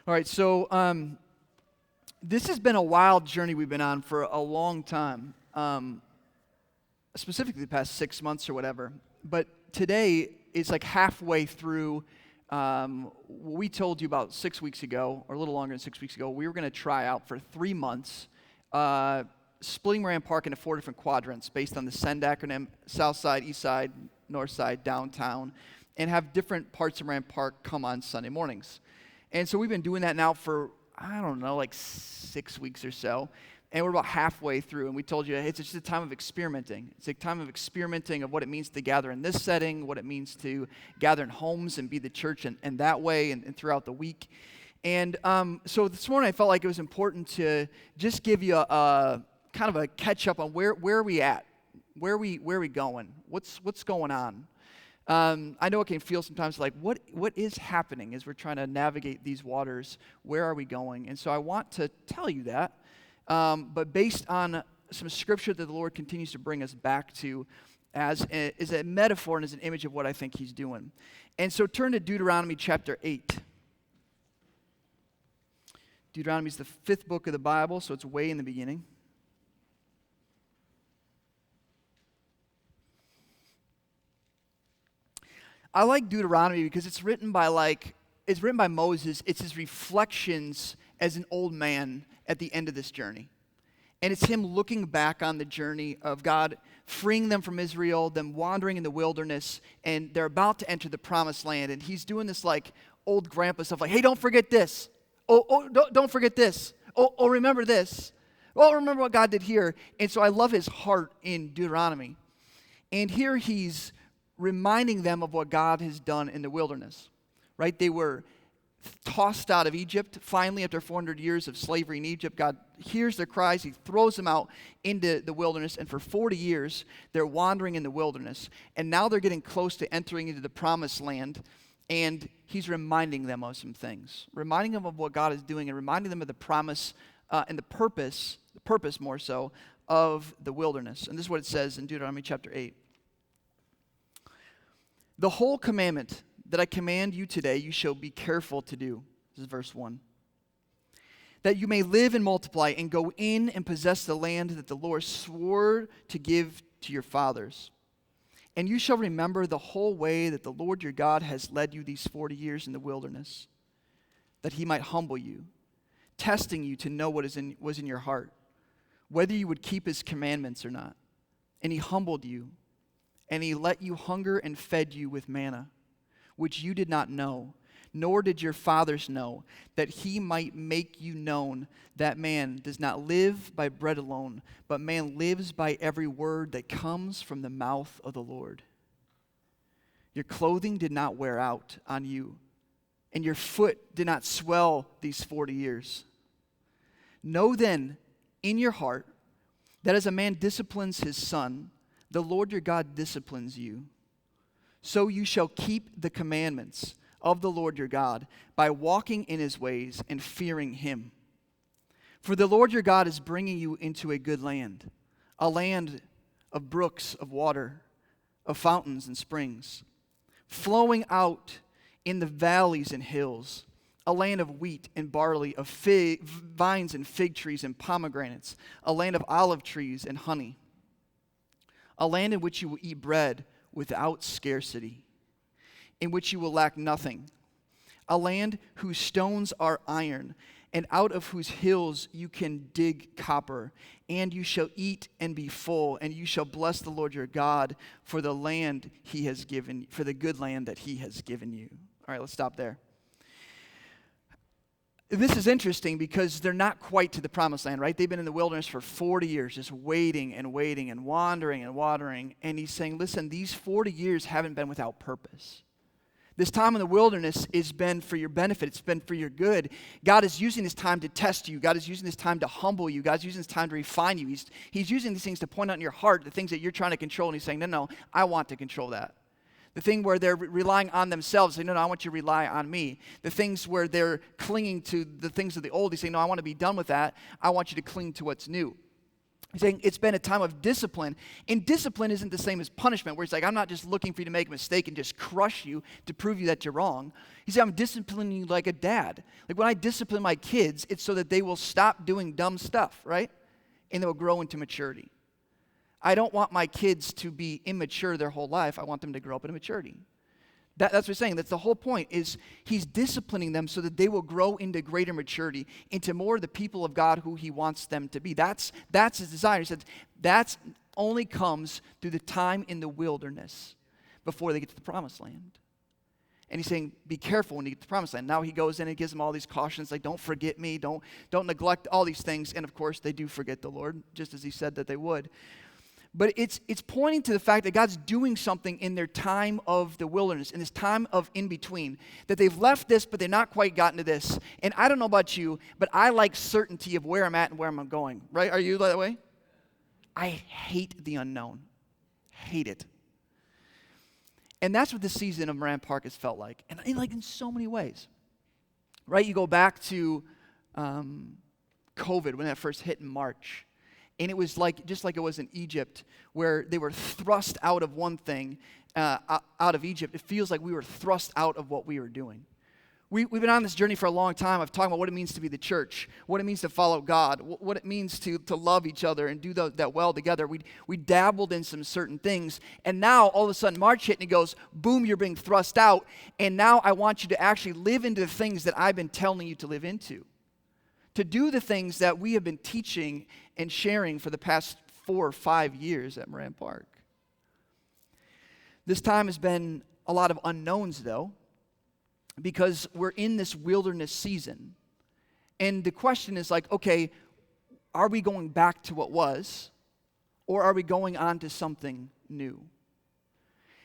All right, so this has been a wild journey we've been on for a long time, specifically the past 6 months or whatever. But today is like halfway through what we told you about 6 weeks ago, or a little longer than 6 weeks ago. We were going to try out for 3 months, splitting Moran Park into 4 different quadrants based on the SEND acronym: South Side, East Side, North Side, Downtown, and have different parts of Moran Park come on Sunday mornings. And so we've been doing that now for, I don't know, like 6 weeks or so. And we're about halfway through. And we told you it's just a time of experimenting. It's a time of experimenting of what it means to gather in this setting, what it means to gather in homes and be the church and that way and throughout the week. And so this morning I felt like it was important to just give you a kind of a catch up on where are we at? Where are we going? What's going on? I know it can feel sometimes like, what is happening as we're trying to navigate these waters? Where are we going? And so I want to tell you that, but based on some scripture that the Lord continues to bring us back to as a metaphor and as an image of what I think He's doing. And so turn to Deuteronomy chapter 8. Deuteronomy is the 5th book of the Bible, so it's way in the beginning. I like Deuteronomy because it's written by Moses. It's his reflections as an old man at the end of this journey. And it's him looking back on the journey of God freeing them from Israel, them wandering in the wilderness, and they're about to enter the promised land. And he's doing this like old grandpa stuff like, hey, don't forget this. Oh, don't forget this. Oh, remember this. Oh, remember what God did here. And so I love his heart in Deuteronomy. And here he's reminding them of what God has done in the wilderness, right? They were tossed out of Egypt. Finally, after 400 years of slavery in Egypt, God hears their cries. He throws them out into the wilderness, and for 40 years, they're wandering in the wilderness. And now they're getting close to entering into the promised land, and he's reminding them of some things, reminding them of what God is doing, and reminding them of the promise and the purpose more so, of the wilderness. And this is what it says in Deuteronomy chapter 8. The whole commandment that I command you today, you shall be careful to do. This is verse 1. That you may live and multiply and go in and possess the land that the Lord swore to give to your fathers. And you shall remember the whole way that the Lord your God has led you these 40 years in the wilderness, that he might humble you, testing you to know what was in your heart, whether you would keep his commandments or not. And he humbled you. And he let you hunger and fed you with manna, which you did not know, nor did your fathers know, that he might make you known that man does not live by bread alone, but man lives by every word that comes from the mouth of the Lord. Your clothing did not wear out on you, and your foot did not swell these 40 years. Know then in your heart that as a man disciplines his son, the Lord your God disciplines you. So you shall keep the commandments of the Lord your God by walking in his ways and fearing him. For the Lord your God is bringing you into a good land, a land of brooks of water, of fountains and springs, flowing out in the valleys and hills, a land of wheat and barley, of vines and fig trees and pomegranates, a land of olive trees and honey. A land in which you will eat bread without scarcity, in which you will lack nothing. A land whose stones are iron, and out of whose hills you can dig copper. And you shall eat and be full, and you shall bless the Lord your God for the land he has given, for the good land that he has given you. All right, let's stop there. This is interesting because they're not quite to the promised land, right? They've been in the wilderness for 40 years, just waiting and waiting and wandering and wandering. And he's saying, listen, these 40 years haven't been without purpose. This time in the wilderness has been for your benefit. It's been for your good. God is using this time to test you. God is using this time to humble you. God's using this time to refine you. He's using these things to point out in your heart the things that you're trying to control. And he's saying, no, I want to control that. The thing where they're relying on themselves, saying, no, I want you to rely on me. The things where they're clinging to the things of the old, he's saying, no, I want to be done with that. I want you to cling to what's new. He's saying it's been a time of discipline. And discipline isn't the same as punishment, where he's like, I'm not just looking for you to make a mistake and just crush you to prove you that you're wrong. He said, I'm disciplining you like a dad. Like when I discipline my kids, it's so that they will stop doing dumb stuff, right? And they will grow into maturity. I don't want my kids to be immature their whole life. I want them to grow up into maturity. That's what he's saying. That's the whole point, is he's disciplining them so that they will grow into greater maturity, into more of the people of God who he wants them to be. That's his desire. He said that only comes through the time in the wilderness before they get to the promised land. And he's saying, be careful when you get to the promised land. Now he goes in and gives them all these cautions, like don't forget me, don't neglect all these things. And of course, they do forget the Lord, just as he said that they would. But it's pointing to the fact that God's doing something in their time of the wilderness, in this time of in-between, that they've left this, but they've not quite gotten to this. And I don't know about you, but I like certainty of where I'm at and where I'm going, right? Are you that way? I hate the unknown. Hate it. And that's what the season of Moran Park has felt like. And in so many ways, right? You go back to COVID when that first hit in March. And it was just like it was in Egypt, where they were thrust out of one thing, out of Egypt. It feels like we were thrust out of what we were doing. We've been on this journey for a long time of talking about what it means to be the church, what it means to follow God, what it means to love each other and do that well together. We dabbled in some certain things, and now all of a sudden March hit and he goes, boom, you're being thrust out, and now I want you to actually live into the things that I've been telling you to live into. To do the things that we have been teaching and sharing for the past 4 or 5 years at Moran Park. This time has been a lot of unknowns, though, because we're in this wilderness season. And the question is like, okay, are we going back to what was, or are we going on to something new?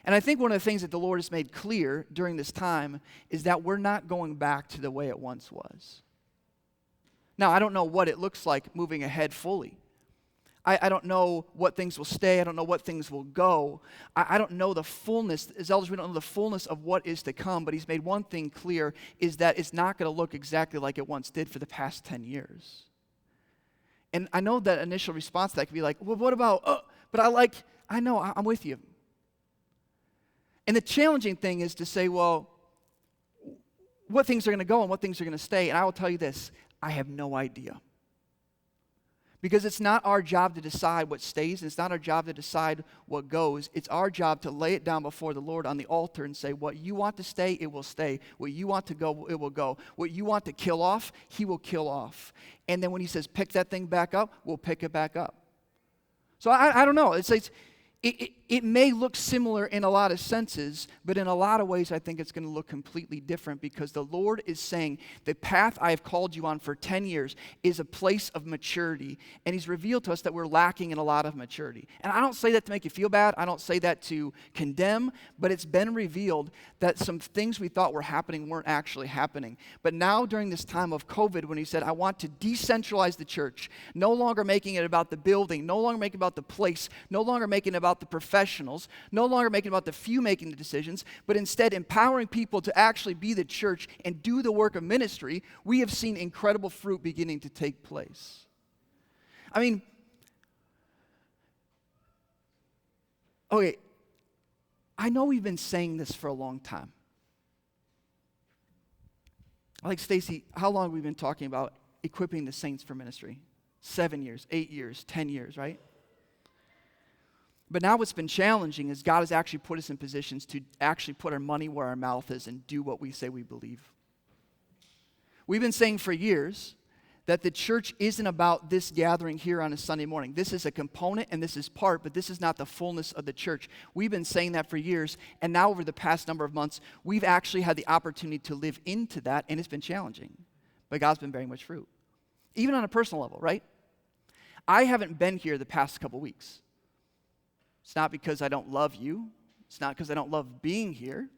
And I think one of the things that the Lord has made clear during this time is that we're not going back to the way it once was. Now, I don't know what it looks like moving ahead fully. I don't know what things will stay. I don't know what things will go. I don't know the fullness. As elders, we don't know the fullness of what is to come, but he's made one thing clear, is that it's not going to look exactly like it once did for the past 10 years. And I know that initial response to that could be like, well, what about, I know, I'm with you. And the challenging thing is to say, well, what things are going to go and what things are going to stay. And I will tell you this, I have no idea. Because it's not our job to decide what stays, and it's not our job to decide what goes. It's our job to lay it down before the Lord on the altar and say, what you want to stay, it will stay. What you want to go, it will go. What you want to kill off, he will kill off. And then when he says pick that thing back up, we'll pick it back up. So I don't know. It may look similar in a lot of senses, but in a lot of ways I think it's going to look completely different, because the Lord is saying the path I have called you on for 10 years is a place of maturity, and he's revealed to us that we're lacking in a lot of maturity. And I don't say that to make you feel bad. I don't say that to condemn, but it's been revealed that some things we thought were happening weren't actually happening. But now during this time of COVID, when he said, I want to decentralize the church, no longer making it about the building, no longer making it about the place, no longer making it about the professionals, no longer making it about the few making the decisions, but instead empowering people to actually be the church and do the work of ministry, we have seen incredible fruit beginning to take place. I mean, okay, I know we've been saying this for a long time. Like, Stacy, how long have we been talking about equipping the saints for ministry? 7 years, 8 years, 10 years, right? But now what's been challenging is God has actually put us in positions to actually put our money where our mouth is and do what we say we believe. We've been saying for years that the church isn't about this gathering here on a Sunday morning. This is a component and this is part, but this is not the fullness of the church. We've been saying that for years, and now over the past number of months, we've actually had the opportunity to live into that, and it's been challenging. But God's been bearing much fruit. Even on a personal level, right? I haven't been here the past couple weeks. It's not because I don't love you. It's not because I don't love being here.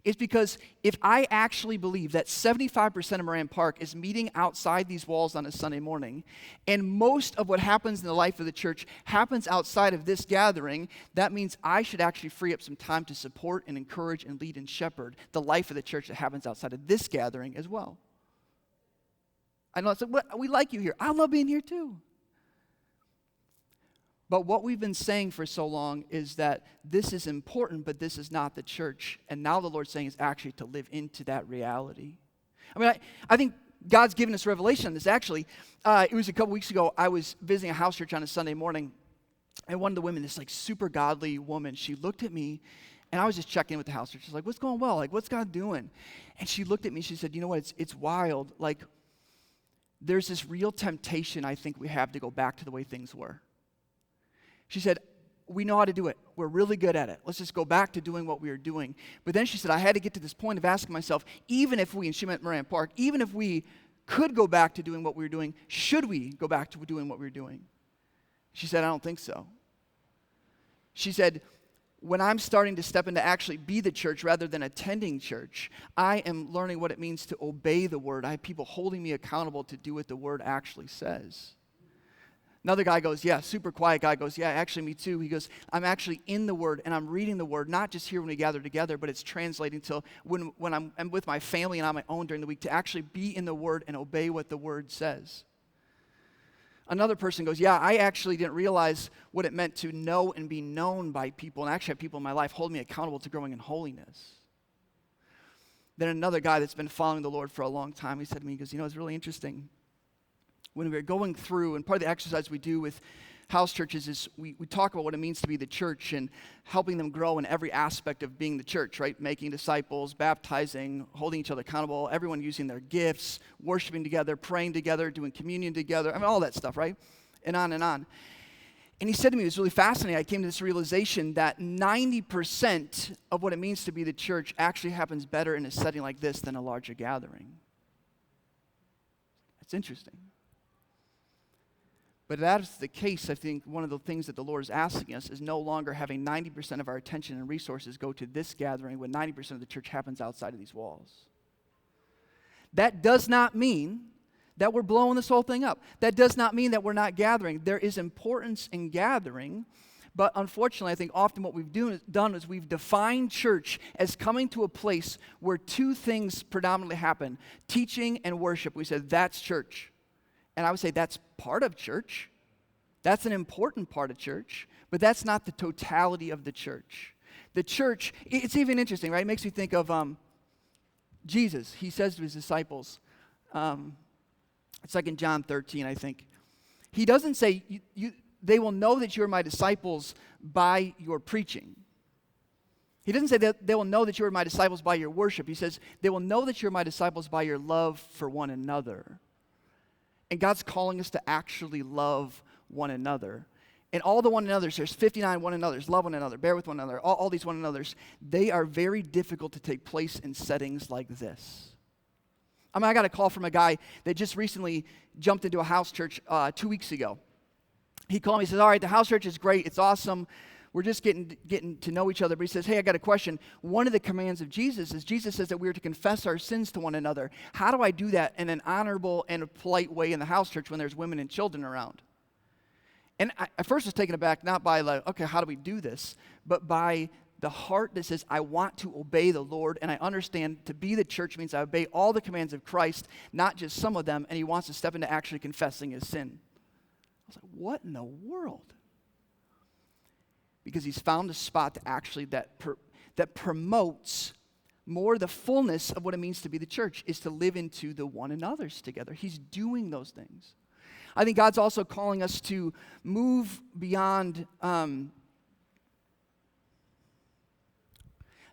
It's because if I actually believe that 75% of Moran Park is meeting outside these walls on a Sunday morning, and most of what happens in the life of the church happens outside of this gathering, that means I should actually free up some time to support and encourage and lead and shepherd the life of the church that happens outside of this gathering as well. I know it's like, we like you here. I love being here too. But what we've been saying for so long is that this is important, but this is not the church. And now the Lord's saying is actually to live into that reality. I mean, I think God's given us revelation on this. Actually, it was a couple weeks ago, I was visiting a house church on a Sunday morning, and one of the women, this like super godly woman, she looked at me, and I was just checking in with the house church. She's like, what's going well? Like, what's God doing? And she looked at me, she said, you know what, it's wild. Like, there's this real temptation I think we have to go back to the way things were. She said, we know how to do it. We're really good at it. Let's just go back to doing what we were doing. But then she said, I had to get to this point of asking myself, even if we, and she meant Moran Park, even if we could go back to doing what we were doing, should we go back to doing what we were doing? She said, I don't think so. She said, when I'm starting to step into actually be the church rather than attending church, I am learning what it means to obey the word. I have people holding me accountable to do what the word actually says. Another guy goes, yeah, super quiet guy goes, yeah, actually me too. He goes, I'm actually in the word and I'm reading the word, not just here when we gather together, but it's translating to when I'm with my family and on my own during the week to actually be in the word and obey what the word says. Another person goes, yeah, I actually didn't realize what it meant to know and be known by people and actually have people in my life hold me accountable to growing in holiness. Then another guy that's been following the Lord for a long time, he said to me, he goes, you know, it's really interesting. When we're going through, and part of the exercise we do with house churches is we talk about what it means to be the church and helping them grow in every aspect of being the church, right? Making disciples, baptizing, holding each other accountable, everyone using their gifts, worshiping together, praying together, doing communion together. I mean, all that stuff, right? And on and on. And he said to me, it was really fascinating. I came to this realization that 90% of what it means to be the church actually happens better in a setting like this than a larger gathering. That's interesting. But if that is the case, I think one of the things that the Lord is asking us is no longer having 90% of our attention and resources go to this gathering when 90% of the church happens outside of these walls. That does not mean that we're blowing this whole thing up. That does not mean that we're not gathering. There is importance in gathering, but unfortunately, I think often what we've done is we've defined church as coming to a place where two things predominantly happen, teaching and worship. We said, that's church. And I would say that's part of church. That's an important part of church, but that's not the totality of the church. The church, it's even interesting, right? It makes me think of Jesus. He says to his disciples, it's like in John 13, I think. He doesn't say, they will know that you're my disciples by your preaching. He doesn't say that they will know that you're my disciples by your worship. He says, they will know that you're my disciples by your love for one another. And God's calling us to actually love one another. And all the one another's, there's 59 one another's, love one another, bear with one another, all these one another's, they are very difficult to take place in settings like this. I mean, I got a call from a guy that just recently jumped into a house church 2 weeks ago. He called me, he says, all right, the house church is great, it's awesome, we're just getting to know each other. But he says, hey, I got a question. One of the commands of Jesus is Jesus says that we are to confess our sins to one another. How do I do that in an honorable and a polite way in the house church when there's women and children around? And I at first was taken aback, not by like, okay, how do we do this? But by the heart that says, I want to obey the Lord, and I understand to be the church means I obey all the commands of Christ, not just some of them, and he wants to step into actually confessing his sin. I was like, what in the world? Because he's found a spot to actually that promotes more the fullness of what it means to be the church, is to live into the one another's together. He's doing those things. I think God's also calling us to move beyond.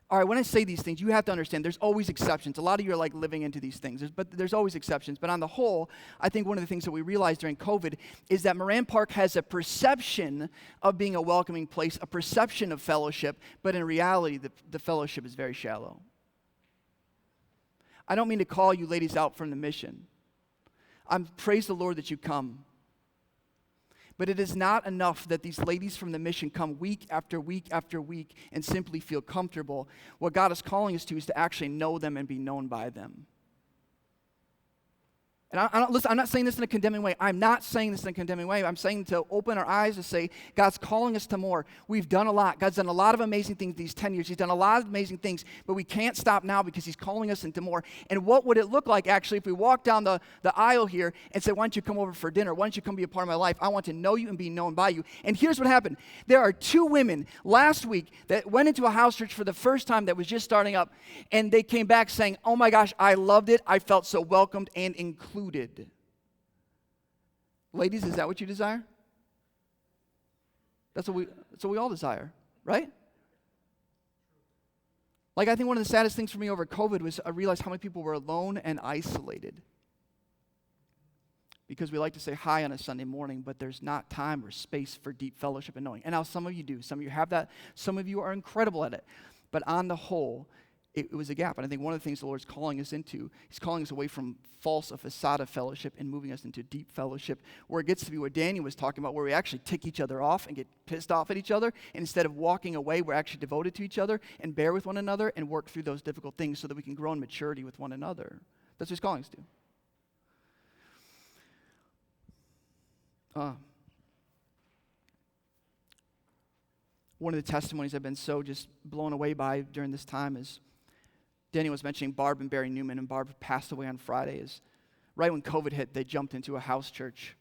All right, when I say these things, you have to understand there's always exceptions. A lot of you are like living into these things, but there's always exceptions. But on the whole, I think one of the things that we realized during COVID is that Moran Park has a perception of being a welcoming place, a perception of fellowship, but in reality, the fellowship is very shallow. I don't mean to call you ladies out from the mission. Praise the Lord that you come. But it is not enough that these ladies from the mission come week after week after week and simply feel comfortable. What God is calling us to is to actually know them and be known by them. And listen, I'm not saying this in a condemning way. I'm not saying this in a condemning way. I'm saying to open our eyes to say, God's calling us to more. We've done a lot. God's done a lot of amazing things these 10 years. He's done a lot of amazing things, but we can't stop now because he's calling us into more. And what would it look like, actually, if we walk down the aisle here and say, why don't you come over for dinner? Why don't you come be a part of my life? I want to know you and be known by you. And here's what happened. There are 2 women last week that went into a house church for the first time that was just starting up, and they came back saying, oh my gosh, I loved it. I felt so welcomed and included. Ladies, is that what you desire? That's what we all desire, right? Like, I think one of the saddest things for me over COVID was I realized how many people were alone and isolated. Because we like to say hi on a Sunday morning, but there's not time or space for deep fellowship and knowing. And now some of you do. Some of you have that. Some of you are incredible at it. But on the whole, it was a gap. And I think one of the things the Lord's calling us into, he's calling us away from false, a facade of fellowship and moving us into deep fellowship, where it gets to be what Daniel was talking about, where we actually tick each other off and get pissed off at each other. And instead of walking away, we're actually devoted to each other and bear with one another and work through those difficult things so that we can grow in maturity with one another. That's what he's calling us to. One of the testimonies I've been so just blown away by during this time is Daniel was mentioning Barb and Barry Newman, and Barb passed away on Friday. Is right when COVID hit, they jumped into a house church.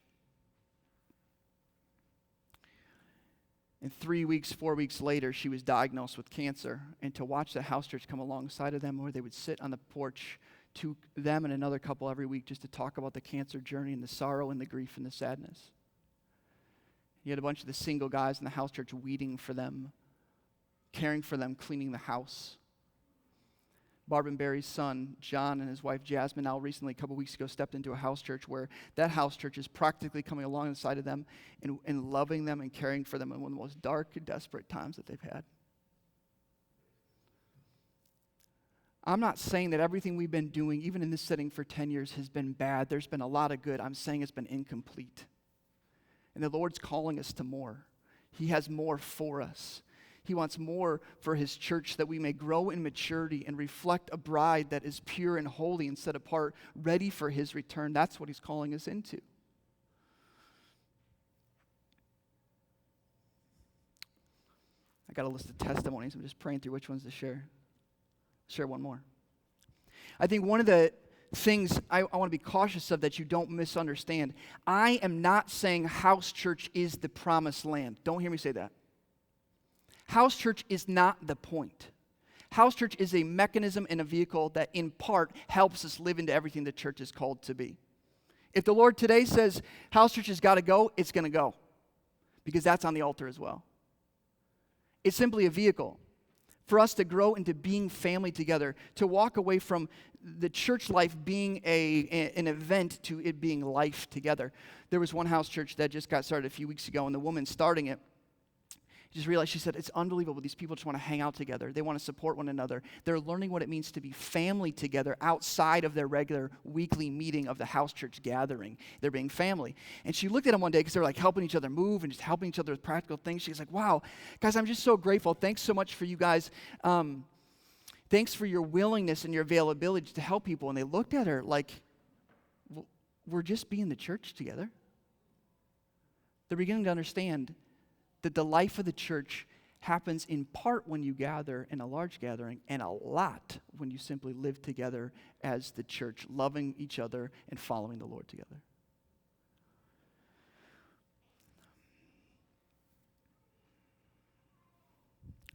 And 3 weeks, 4 weeks later, she was diagnosed with cancer. And to watch the house church come alongside of them, where they would sit on the porch to them and another couple every week just to talk about the cancer journey and the sorrow and the grief and the sadness. You had a bunch of the single guys in the house church weeding for them, caring for them, cleaning the house. Barb and Barry's son, John, and his wife, Jasmine, now recently, a couple weeks ago, stepped into a house church where that house church is practically coming alongside of them and loving them and caring for them in one of the most dark and desperate times that they've had. I'm not saying that everything we've been doing, even in this setting for 10 years, has been bad. There's been a lot of good. I'm saying it's been incomplete. And the Lord's calling us to more. He has more for us. He wants more for his church, that we may grow in maturity and reflect a bride that is pure and holy and set apart, ready for his return. That's what he's calling us into. I got a list of testimonies. I'm just praying through which ones to share. Share one more. I think one of the things I want to be cautious of that you don't misunderstand. I am not saying house church is the promised land. Don't hear me say that. House church is not the point. House church is a mechanism and a vehicle that in part helps us live into everything the church is called to be. If the Lord today says house church has got to go, it's going to go. Because that's on the altar as well. It's simply a vehicle for us to grow into being family together, to walk away from the church life being an event to it being life together. There was one house church that just got started a few weeks ago, and the woman starting it just realized, she said, it's unbelievable. These people just want to hang out together. They want to support one another. They're learning what it means to be family together outside of their regular weekly meeting of the house church gathering. They're being family. And she looked at them one day because they were like helping each other move and just helping each other with practical things. She's like, wow, guys, I'm just so grateful. Thanks so much for you guys. Thanks for your willingness and your availability to help people. And they looked at her like, we're just being the church together. They're beginning to understand that the life of the church happens in part when you gather in a large gathering, and a lot when you simply live together as the church, loving each other and following the Lord together.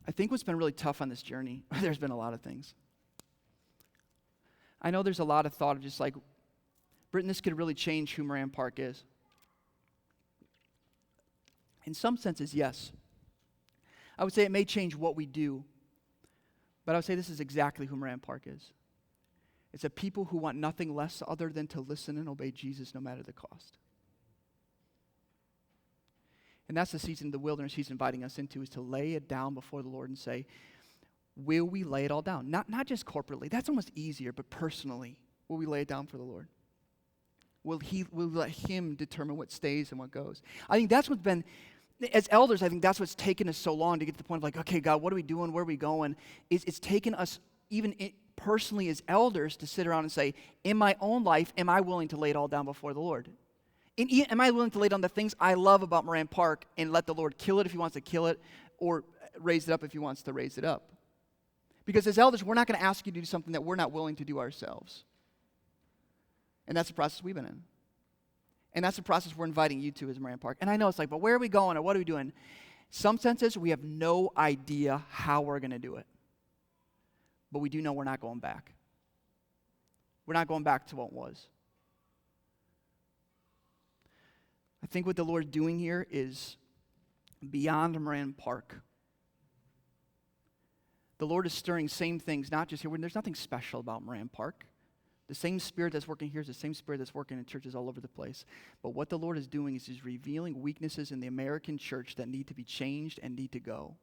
I think what's been really tough on this journey, there's been a lot of things. I know there's a lot of thought of just like, Britton, this could really change who Moran Park is. In some senses, yes. I would say it may change what we do, but I would say this is exactly who Moran Park is. It's a people who want nothing less other than to listen and obey Jesus no matter the cost. And that's the season of the wilderness he's inviting us into, is to lay it down before the Lord and say, will we lay it all down? Not just corporately. That's almost easier, but personally, will we lay it down for the Lord? Will let him determine what stays and what goes? I think that's what's been, as elders, I think that's what's taken us so long to get to the point of like, okay, God, what are we doing? Where are we going? It's taken us, even personally as elders to sit around and say, in my own life, am I willing to lay it all down before the Lord? Am I willing to lay down the things I love about Moran Park and let the Lord kill it if he wants to kill it, or raise it up if he wants to raise it up? Because as elders, we're not going to ask you to do something that we're not willing to do ourselves. And that's the process we've been in. And that's the process we're inviting you to as Moran Park. And I know it's like, but where are we going or what are we doing? Some senses, we have no idea how we're going to do it. But we do know we're not going back. We're not going back to what was. I think what the Lord's doing here is beyond Moran Park. The Lord is stirring same things, not just here. There's nothing special about Moran Park. The same Spirit that's working here is the same Spirit that's working in churches all over the place. But what the Lord is doing is He's revealing weaknesses in the American church that need to be changed and need to go.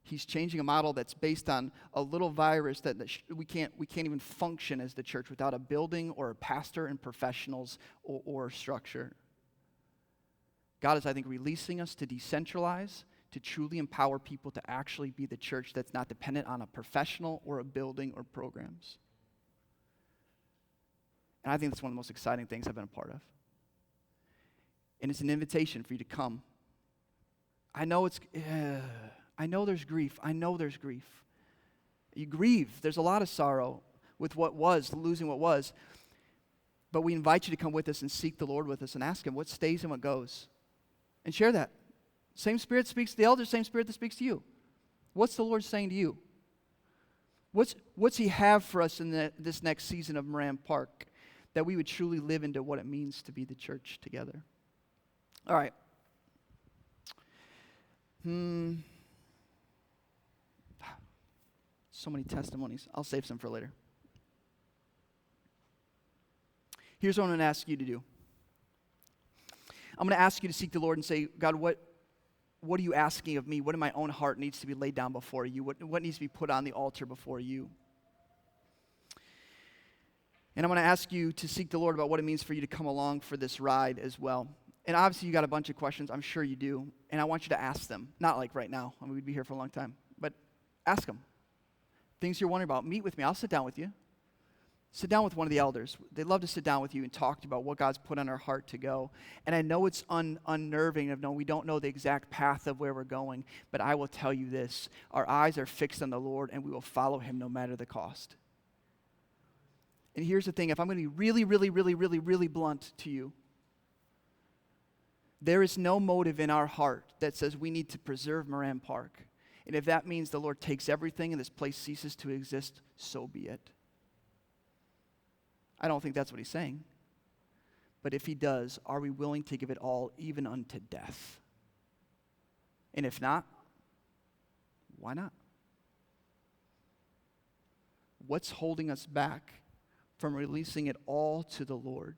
He's changing a model that's based on a little virus that we can't even function as the church without a building or a pastor and professionals or structure. God is, I think, releasing us to decentralize, to truly empower people to actually be the church that's not dependent on a professional or a building or programs. And I think that's one of the most exciting things I've been a part of. And it's an invitation for you to come. I know there's grief. I know there's grief. You grieve. There's a lot of sorrow with what was, losing what was. But we invite you to come with us and seek the Lord with us and ask Him what stays and what goes. And share that. Same Spirit speaks to the elders, same Spirit that speaks to you. What's the Lord saying to you? What's He have for us in this next season of Moran Park that we would truly live into what it means to be the church together? All right. So many testimonies. I'll save some for later. Here's what I'm going to ask you to do. I'm going to ask you to seek the Lord and say, God, what are you asking of me? What in my own heart needs to be laid down before you? What needs to be put on the altar before you? And I'm going to ask you to seek the Lord about what it means for you to come along for this ride as well. And obviously you got a bunch of questions. I'm sure you do. And I want you to ask them. Not like right now. I mean, we'd be here for a long time. But ask them. Things you're wondering about. Meet with me. I'll sit down with you. Sit down with one of the elders. They'd love to sit down with you and talk about what God's put on our heart to go. And I know it's unnerving of knowing we don't know the exact path of where we're going, but I will tell you this. Our eyes are fixed on the Lord, and we will follow Him no matter the cost. And here's the thing. If I'm going to be really, really, really, really, really blunt to you, there is no motive in our heart that says we need to preserve Moran Park. And if that means the Lord takes everything and this place ceases to exist, so be it. I don't think that's what He's saying. But if He does, are we willing to give it all, even unto death? And if not, why not? What's holding us back from releasing it all to the Lord?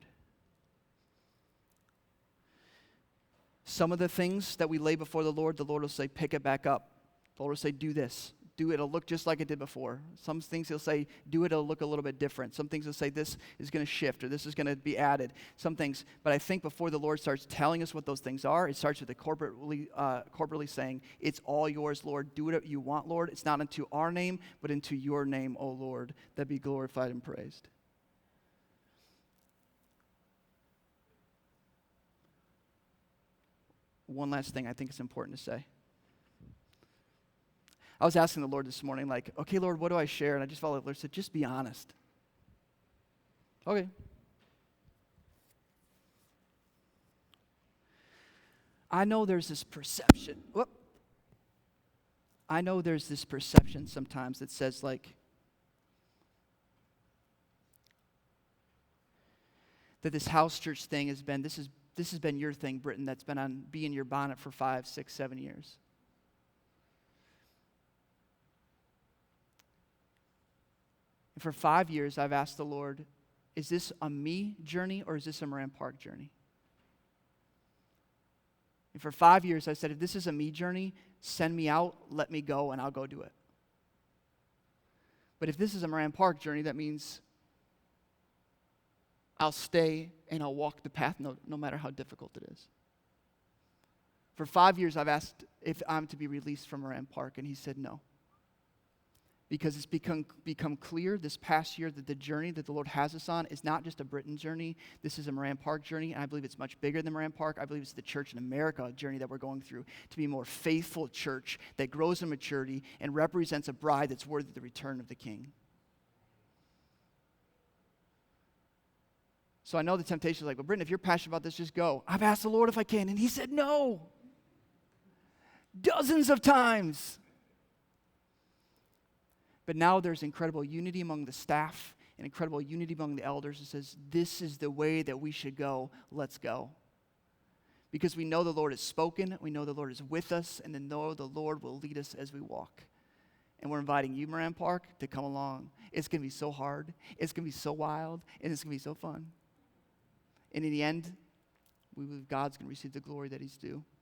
Some of the things that we lay before the Lord will say, pick it back up. The Lord will say, do this. Do it. It'll look just like it did before. Some things He'll say, do it. It'll look a little bit different. Some things He'll say, this is going to shift or this is going to be added. Some things. But I think before the Lord starts telling us what those things are, it starts with the corporately saying, it's all yours, Lord. Do what you want, Lord. It's not unto our name, but into your name, O Lord, that be glorified and praised. One last thing I think it's important to say. I was asking the Lord this morning, like, okay, Lord, what do I share? And I just felt like the Lord said, just be honest. Okay. I know there's this perception. I know there's this perception sometimes that says, like, that this house church thing has been, this has been your thing, Britton, that's been on Be in Your Bonnet for 5, 6, 7 years. And for 5 years, I've asked the Lord, is this a me journey or is this a Moran Park journey? And for 5 years, I said, if this is a me journey, send me out, let me go, and I'll go do it. But if this is a Moran Park journey, that means I'll stay and I'll walk the path no matter how difficult it is. For 5 years, I've asked if I'm to be released from Moran Park, and He said no. Because it's become clear this past year that the journey that the Lord has us on is not just a Britain journey. This is a Moran Park journey, and I believe it's much bigger than Moran Park. I believe it's the church in America journey that we're going through to be a more faithful church that grows in maturity and represents a bride that's worthy of the return of the King. So I know the temptation is like, well, Britton, if you're passionate about this, just go. I've asked the Lord if I can, and he said no. Dozens of times. But now there's incredible unity among the staff and incredible unity among the elders. It says, this is the way that we should go. Let's go. Because we know the Lord has spoken, we know the Lord is with us, and then know the Lord will lead us as we walk. And we're inviting you, Moran Park, to come along. It's going to be so hard, it's going to be so wild, and it's going to be so fun. And in the end, we believe God's going to receive the glory that he's due.